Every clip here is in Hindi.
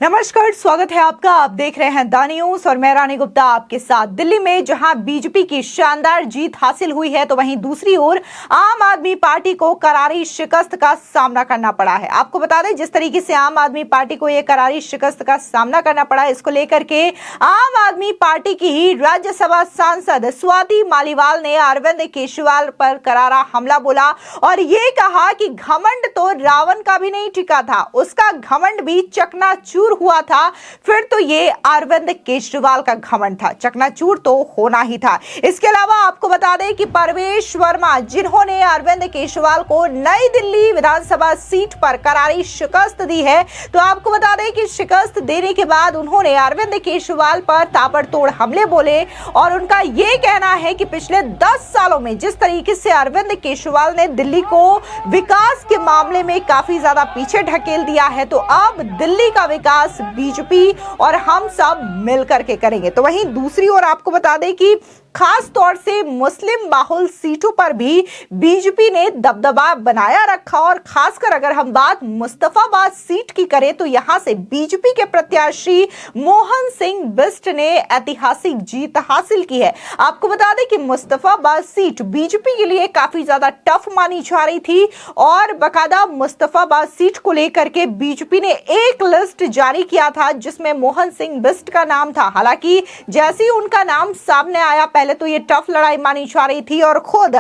नमस्कार, स्वागत है आपका। आप देख रहे हैं द न्यूज और मैं रानी गुप्ता आपके साथ। दिल्ली में जहां बीजेपी की शानदार जीत हासिल हुई है, तो वहीं दूसरी ओर आम आदमी पार्टी को करारी शिकस्त का सामना करना पड़ा है। आपको बता दें, जिस तरीके से आम आदमी पार्टी को यह करारी शिकस्त का सामना करना पड़ा, इसको लेकर के आम आदमी पार्टी की ही राज्यसभा सांसद स्वाति मालीवाल ने अरविंद केजरीवाल पर करारा हमला बोला और ये कहा कि घमंड तो रावण का भी नहीं टिका था, उसका घमंड भी चकनाचूर हुआ था। फिर तो ये अरविंद केजरीवाल का घमंड था, चकनाचूर तो होना ही था। इसके अलावा आपको बता दें कि परवेश वर्मा, जिन्होंने अरविंद केजरीवाल को नई दिल्ली विधानसभा सीट पर करारी शिकस्त दी है, तो आपको बता दें कि शिकस्त देने के बाद उन्होंने अरविंद केजरीवाल पर ताबड़तोड़ हमले बोले और उनका यह कहना है कि पिछले 10 सालों में जिस तरीके से अरविंद केजरीवाल ने दिल्ली को विकास के मामले में काफी ज्यादा पीछे ढकेल दिया है, तो अब दिल्ली का विकास बीजेपी और हम सब मिलकर के करेंगे। तो वहीं दूसरी ओर आपको बता दें कि खास तौर से मुस्लिम बाहुल सीटों पर भी बीजेपी ने दबदबा बनाया रखा और खासकर अगर हम बात मुस्तफाबाद सीट की करें, तो यहां से बीजेपी के प्रत्याशी मोहन सिंह बिष्ट ने ऐतिहासिक जीत हासिल की है। आपको बता दें कि मुस्तफाबाद सीट बीजेपी के लिए काफी ज्यादा टफ मानी जा रही थी और बकायदा मुस्तफाबाद सीट को लेकर के बीजेपी ने एक लिस्ट जारी किया था जिसमें मोहन सिंह बिष्ट का नाम था। हालांकि जैसे ही उनका नाम सामने आया, पहले तो ये टफ लड़ाई मानी जा रही थी और खुद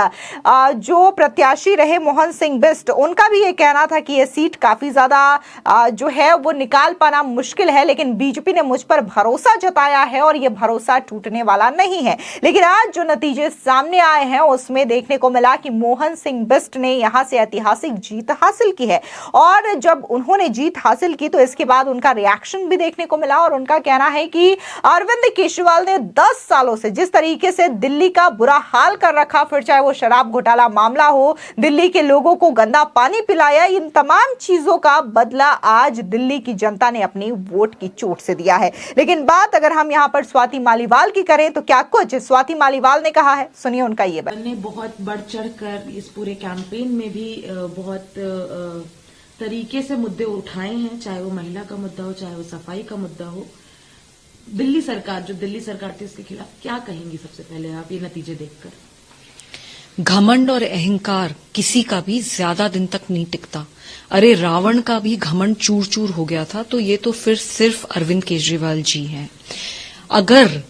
जो प्रत्याशी रहे मोहन सिंह बिष्ट, उनका भी ये कहना था कि ये सीट काफी ज्यादा जो है वो निकाल पाना मुश्किल है, लेकिन बीजेपी ने मुझ पर भरोसा जताया है और ये भरोसा टूटने वाला नहीं है। लेकिन आज जो नतीजे सामने आए हैं उसमें देखने को मिला कि मोहन सिंह बिष्ट ने यहां से ऐतिहासिक जीत हासिल की है और जब उन्होंने जीत हासिल की तो इसके बाद उनका रिएक्शन भी देखने को मिला और उनका कहना है कि अरविंद केजरीवाल ने 10 सालों से जिस तरीके से दिल्ली का बुरा हाल कर रखा, फिर चाहे वो शराब घोटाला मामला हो, दिल्ली के लोगों को गंदा पानी पिलाया, इन तमाम चीजों का बदला आज दिल्ली की जनता ने अपनी वोट की चोट से दिया है। लेकिन बात अगर हम यहाँ पर स्वाति मालीवाल की करें तो क्या कुछ स्वाति मालीवाल ने कहा है, सुनिए उनका ये बात। ने बहुत बढ़ चढ़ कर इस पूरे कैंपेन में भी बहुत तरीके से मुद्दे उठाए हैं, चाहे वो महिला का मुद्दा हो, चाहे वो सफाई का मुद्दा हो। दिल्ली सरकार, जो दिल्ली सरकार थी, उसके खिलाफ क्या कहेंगी सबसे पहले आप ये नतीजे देखकर? घमंड और अहंकार किसी का भी ज्यादा दिन तक नहीं टिकता। अरे रावण का भी घमंड चूर चूर हो गया था, तो ये तो फिर सिर्फ अरविंद केजरीवाल जी हैं। अगर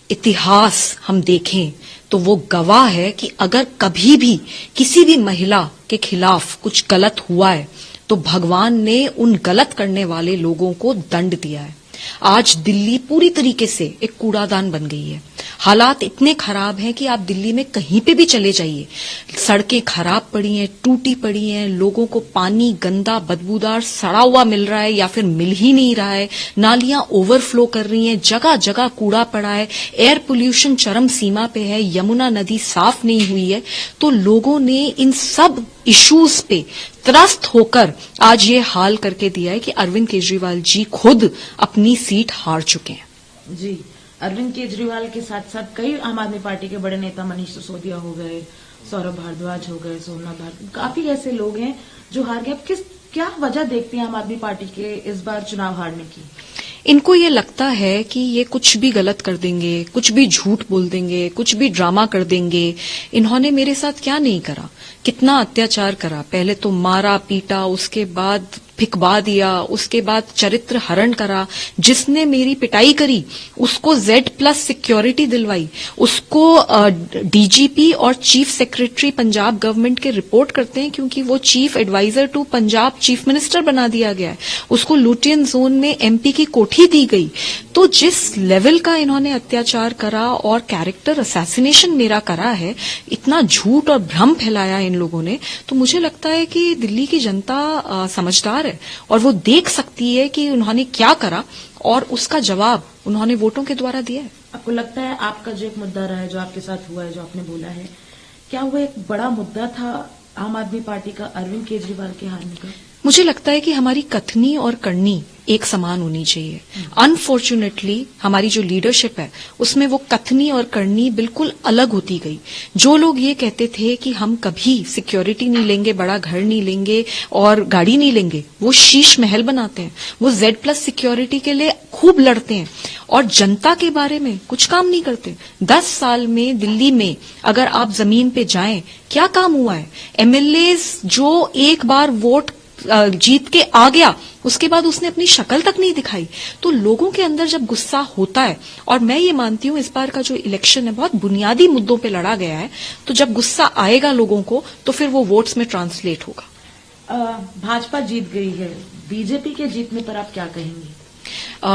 इतिहास हम देखें तो वो गवाह है कि अगर कभी भी किसी भी महिला के खिलाफ कुछ गलत हुआ है तो भगवान ने उन गलत करने वाले लोगों को दंड दिया है। आज दिल्ली पूरी तरीके से एक कूड़ादान बन गई है। हालात इतने खराब हैं कि आप दिल्ली में कहीं पे भी चले जाइए, सड़कें खराब पड़ी हैं, टूटी पड़ी हैं, लोगों को पानी गंदा बदबूदार सड़ा हुआ मिल रहा है या फिर मिल ही नहीं रहा है, नालियां ओवरफ्लो कर रही हैं, जगह जगह कूड़ा पड़ा है, एयर पोल्यूशन चरम सीमा पे है, यमुना नदी साफ नहीं हुई है। तो लोगों ने इन सब इश्यूज पे त्रस्त होकर आज ये हाल करके दिया है कि अरविंद केजरीवाल जी खुद अपनी सीट हार चुके हैं। जी, अरविंद केजरीवाल के साथ साथ कई आम आदमी पार्टी के बड़े नेता, मनीष सिसोदिया हो गए, सौरभ भारद्वाज हो गए, सोमनाथ भारती, काफी ऐसे लोग हैं जो हार गए। क्या वजह देखती है आम आदमी पार्टी के इस बार चुनाव हारने की? इनको ये लगता है कि ये कुछ भी गलत कर देंगे, कुछ भी झूठ बोल देंगे, कुछ भी ड्रामा कर देंगे। इन्होंने मेरे साथ क्या नहीं करा, कितना अत्याचार करा। पहले तो मारा पीटा, उसके बाद फिकवा दिया, उसके बाद चरित्र हरण करा। जिसने मेरी पिटाई करी उसको Z+ सिक्योरिटी दिलवाई, उसको डीजीपी और चीफ सेक्रेटरी पंजाब गवर्नमेंट के रिपोर्ट करते हैं क्योंकि वो chief adviser to Punjab chief minister बना दिया गया है। उसको लुटियन जोन में MP की कोठी दी गई। तो जिस लेवल का इन्होंने अत्याचार करा और कैरेक्टर असैसिनेशन मेरा करा है, इतना झूठ और भ्रम फैलाया इन लोगों ने, तो मुझे लगता है कि दिल्ली की जनता समझदार है और वो देख सकती है कि उन्होंने क्या करा और उसका जवाब उन्होंने वोटों के द्वारा दिया है। आपको लगता है आपका जो एक मुद्दा रहा है, जो आपके साथ हुआ है, जो आपने बोला है, क्या वो एक बड़ा मुद्दा था आम आदमी पार्टी का अरविंद केजरीवाल के हारने का? मुझे लगता है कि हमारी कथनी और करनी एक समान होनी चाहिए। अनफॉर्चुनेटली हमारी जो लीडरशिप है उसमें वो कथनी और करनी बिल्कुल अलग होती गई। जो लोग ये कहते थे कि हम कभी सिक्योरिटी नहीं लेंगे, बड़ा घर नहीं लेंगे और गाड़ी नहीं लेंगे, वो शीश महल बनाते हैं। वो Z+ सिक्योरिटी के लिए खूब लड़ते हैं और जनता के बारे में कुछ काम नहीं करते। 10 साल में दिल्ली में अगर आप जमीन पे जाएं, क्या काम हुआ है? MLAs जो एक बार वोट जीत के आ गया, उसके बाद उसने अपनी शक्ल तक नहीं दिखाई। तो लोगों के अंदर जब गुस्सा होता है, और मैं ये मानती हूं इस बार का जो इलेक्शन है बहुत बुनियादी मुद्दों पे लड़ा गया है, तो जब गुस्सा आएगा लोगों को तो फिर वो वोट्स में ट्रांसलेट होगा। भाजपा जीत गई है, बीजेपी के जीतने पर आप क्या कहेंगी?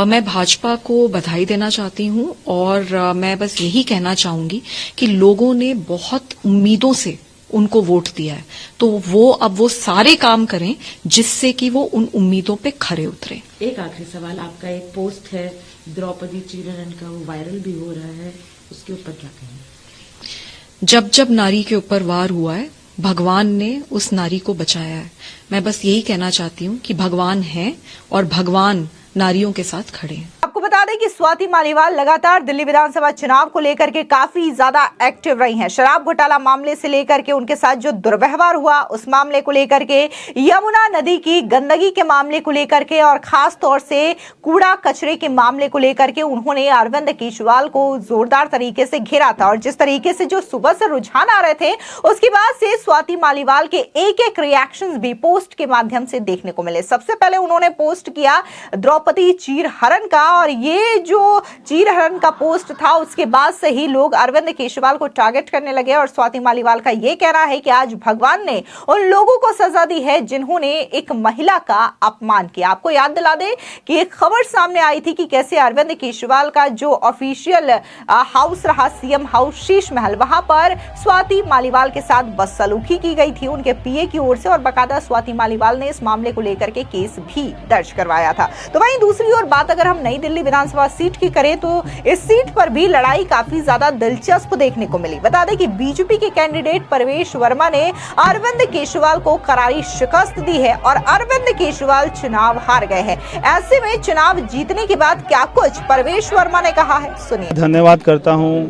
मैं भाजपा को बधाई देना चाहती हूं और मैं बस यही कहना चाहूंगी कि लोगों ने बहुत उम्मीदों से उनको वोट दिया है, तो अब वो सारे काम करें जिससे कि वो उन उम्मीदों पे खरे उतरे। एक आखिरी सवाल, आपका एक पोस्ट है द्रौपदी चीरहरण का, वो वायरल भी हो रहा है, उसके ऊपर क्या कहेंगे? जब जब नारी के ऊपर वार हुआ है, भगवान ने उस नारी को बचाया है। मैं बस यही कहना चाहती हूं कि भगवान है और भगवान नारियों के साथ खड़े हैं। आपको बता दें कि स्वाति मालीवाल लगातार दिल्ली विधानसभा चुनाव को लेकर के काफी ज्यादा एक्टिव रही हैं। शराब घोटाला मामले से लेकर के उनके साथ जो दुर्व्यवहार हुआ उस मामले को लेकर के, यमुना नदी की गंदगी के मामले को लेकर के और खास तौर से कूड़ा कचरे के मामले को लेकर के उन्होंने अरविंद केजरीवाल को जोरदार तरीके से घेरा था। और जिस तरीके से जो सुबह से रुझान आ रहे थे, उसके बाद से स्वाति मालीवाल के एक एक रिएक्शंस भी पोस्ट के माध्यम से देखने को मिले। सबसे पहले उन्होंने पोस्ट किया द्रौपदी चीरहरण का, और ये जो चीरहरण का पोस्ट था उसके बाद से ही लोग अरविंद केजरीवाल को टारगेट करने लगे। और स्वाति मालीवाल का यह कहना है कि आज भगवान ने उन लोगों को सजा दी है जिन्होंने एक महिला का अपमान किया। आपको याद दिला दें कि एक खबर सामने आई थी कि कैसे अरविंद केजरीवाल का जो ऑफिशियल हाउस रहा, सीएम हाउस शीश महल, वहां पर स्वाति मालीवाल के साथ बदसलूकी की गई थी उनके पीए की ओर से, और बाकायदा स्वाति मालीवाल ने इस मामले को लेकर के केस भी दर्ज करवाया था। तो वहीं दूसरी ओर बात अगर हम नई दिल्ली विधानसभा सीट की करें तो इस सीट पर भी लड़ाई काफी ज्यादा दिलचस्प देखने को मिली। बता दें कि बीजेपी के कैंडिडेट परवेश वर्मा ने अरविंद केजरीवाल को करारी शिकस्त दी है और अरविंद केजरीवाल चुनाव हार गए हैं। ऐसे में चुनाव जीतने के बाद क्या कुछ परवेश वर्मा ने कहा है, सुनिए। धन्यवाद करता हूं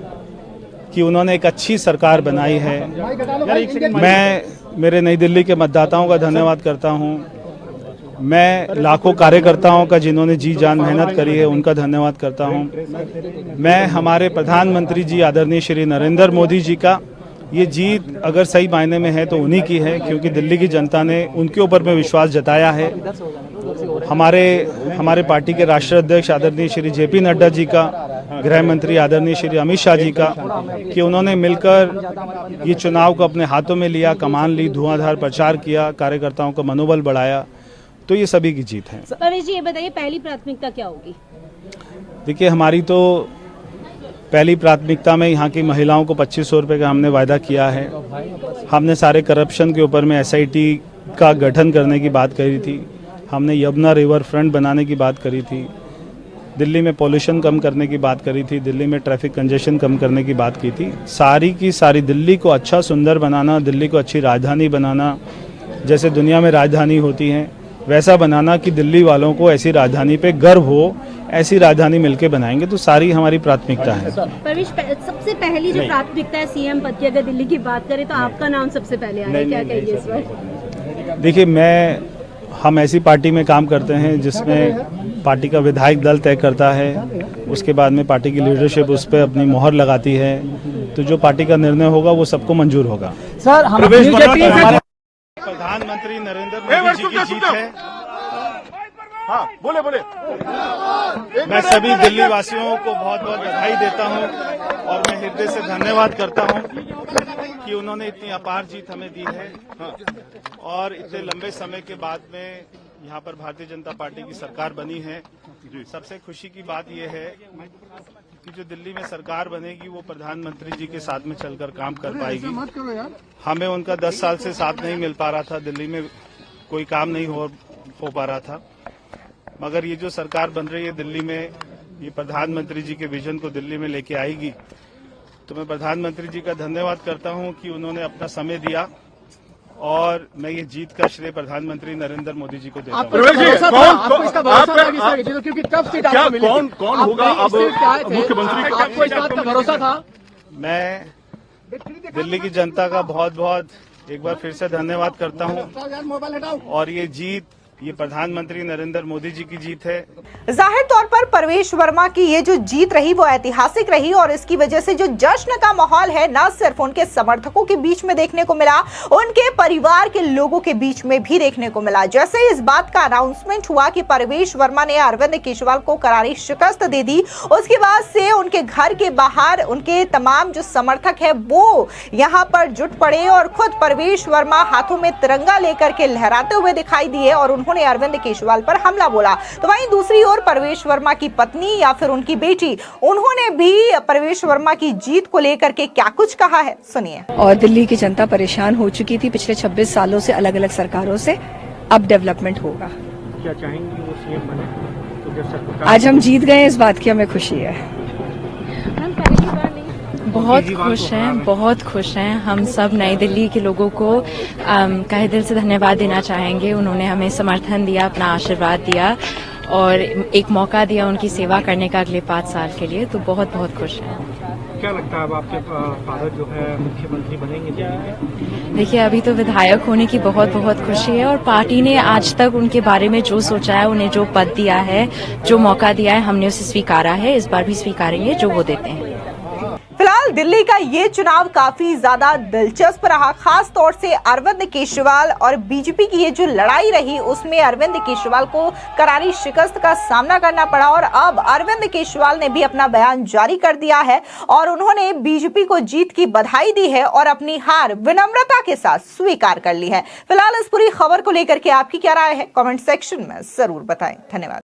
कि उन्होंने एक अच्छी सरकार बनाई है। मैं मेरे नई दिल्ली के मतदाताओं का धन्यवाद करता हूं। मैं लाखों कार्यकर्ताओं का जिन्होंने जी जान मेहनत करी है उनका धन्यवाद करता हूं। मैं हमारे प्रधानमंत्री जी आदरणीय श्री नरेंद्र मोदी जी का, ये जीत अगर सही मायने में है तो उन्हीं की है, क्योंकि दिल्ली की जनता ने उनके ऊपर में विश्वास जताया है। हमारे पार्टी के राष्ट्रीय अध्यक्ष आदरणीय श्री JP नड्डा जी का, गृह मंत्री आदरणीय श्री अमित शाह जी का, कि उन्होंने मिलकर ये चुनाव को अपने हाथों में लिया, कमान ली, धुआंधार प्रचार किया, कार्यकर्ताओं का मनोबल बढ़ाया, तो ये सभी की जीत है। परवेश जी, ये बताइए पहली प्राथमिकता क्या होगी? देखिए, हमारी तो पहली प्राथमिकता में यहाँ की महिलाओं को 2500 रुपये का हमने वायदा किया है। हमने सारे करप्शन के ऊपर में SIT का गठन करने की बात करी थी। हमने यमुना रिवर फ्रंट बनाने की बात करी थी। दिल्ली में पॉल्यूशन कम करने की बात करी थी। दिल्ली में ट्रैफिक कंजेशन कम करने की बात की थी। सारी की सारी दिल्ली को अच्छा सुंदर बनाना, दिल्ली को अच्छी राजधानी बनाना, जैसे दुनिया में राजधानी होती हैं वैसा बनाना कि दिल्ली वालों को ऐसी राजधानी पे गर्व हो, ऐसी राजधानी मिलके बनाएंगे। तो सारी हमारी प्राथमिकता है। परवेश, सबसे पहली जो प्राथमिकता है सीएम पद की, अगर दिल्ली की बात करें तो आपका नाम सबसे पहले आ रहा है, क्या कहिए इस पर? देखिए, हम ऐसी पार्टी में काम करते हैं जिसमें पार्टी का विधायक दल तय करता है, उसके बाद में पार्टी की लीडरशिप उस पर अपनी मोहर लगाती है, तो जो पार्टी का निर्णय होगा वो सबको मंजूर होगा। सर, प्रधानमंत्री नरेंद्र मोदी जी की जीत है। हाँ, बोले। मैं सभी दिल्ली वासियों को बहुत बहुत बधाई देता हूं और मैं हृदय से धन्यवाद करता हूं कि उन्होंने इतनी अपार जीत हमें दी है। और इतने लंबे समय के बाद में यहाँ पर भारतीय जनता पार्टी की सरकार बनी है। सबसे खुशी की बात यह है कि जो दिल्ली में सरकार बनेगी वो प्रधानमंत्री जी के साथ में चलकर काम कर पाएगी। हमें उनका 10 साल से साथ नहीं मिल पा रहा था, दिल्ली में कोई काम नहीं हो पा रहा था, मगर ये जो सरकार बन रही है दिल्ली में, ये प्रधानमंत्री जी के विजन को दिल्ली में लेके आएगी। तो मैं प्रधानमंत्री जी का धन्यवाद करता हूं कि उन्होंने अपना समय दिया और मैं ये जीत का श्रेय प्रधानमंत्री नरेंद्र मोदी जी को देता हूँ। प्रवेश जी, आपको इसका भरोसा था कि सर जीतो, क्योंकि टफ सीट आपको मिली थी। कौन होगा आप अब इससे क्या थे? मुख्यमंत्री? आपको इस बात का भरोसा था? मैं दिल्ली की जनता का बहुत बहुत एक बार फिर से धन्यवाद करता हूं मोबाइल हटाओ। और ये जीत ये प्रधानमंत्री नरेंद्र मोदी जी की जीत है। जाहिर तौर पर परवेश वर्मा की ये जो जीत रही वो ऐतिहासिक रही और इसकी वजह से जो जश्न का माहौल है न सिर्फ उनके समर्थकों के बीच में देखने को मिला, उनके परिवार के लोगों के बीच में भी देखने को मिला। जैसे इस बात का अनाउंसमेंट हुआ कि परवेश वर्मा ने अरविंद केजरीवाल को करारी शिकस्त दे दी, उसके बाद से उनके घर के बाहर उनके तमाम जो समर्थक है वो यहाँ पर जुट पड़े और खुद परवेश वर्मा हाथों में तिरंगा लेकर के लहराते हुए दिखाई दिए और उन्होंने अरविंद केजरीवाल पर हमला बोला। तो वहीं दूसरी ओर परवेश वर्मा की पत्नी या फिर उनकी बेटी, उन्होंने भी परवेश वर्मा की जीत को लेकर के क्या कुछ कहा है, सुनिए। और दिल्ली की जनता परेशान हो चुकी थी पिछले 26 सालों से अलग अलग सरकारों से, अब डेवलपमेंट होगा। क्या चाहेंगी वो सीएम बने? तो जब सरकार आज हम जीत गए, इस बात की हमें खुशी है। बहुत खुश हैं हम सब नई दिल्ली के लोगों को तहे दिल से धन्यवाद देना चाहेंगे। उन्होंने हमें समर्थन दिया, अपना आशीर्वाद दिया और एक मौका दिया उनकी सेवा करने का अगले 5 साल के लिए, तो बहुत बहुत खुश हैं। क्या लगता है अब आपके फादर जो है मुख्यमंत्री बनेंगे दिल्ली के? देखिए, अभी तो विधायक होने की बहुत बहुत खुशी है और पार्टी ने आज तक उनके बारे में जो सोचा है, उन्हें जो पद दिया है, जो मौका दिया है, हमने उसे स्वीकारा है, इस बार भी स्वीकारेंगे जो वो देते हैं। फिलहाल दिल्ली का ये चुनाव काफी ज्यादा दिलचस्प रहा, खास तौर से अरविंद केजरीवाल और बीजेपी की ये जो लड़ाई रही उसमें अरविंद केजरीवाल को करारी शिकस्त का सामना करना पड़ा और अब अरविंद केजरीवाल ने भी अपना बयान जारी कर दिया है और उन्होंने बीजेपी को जीत की बधाई दी है और अपनी हार विनम्रता के साथ स्वीकार कर ली है। फिलहाल इस पूरी खबर को लेकर के आपकी क्या राय है, कमेंट सेक्शन में जरूर बताएं। धन्यवाद।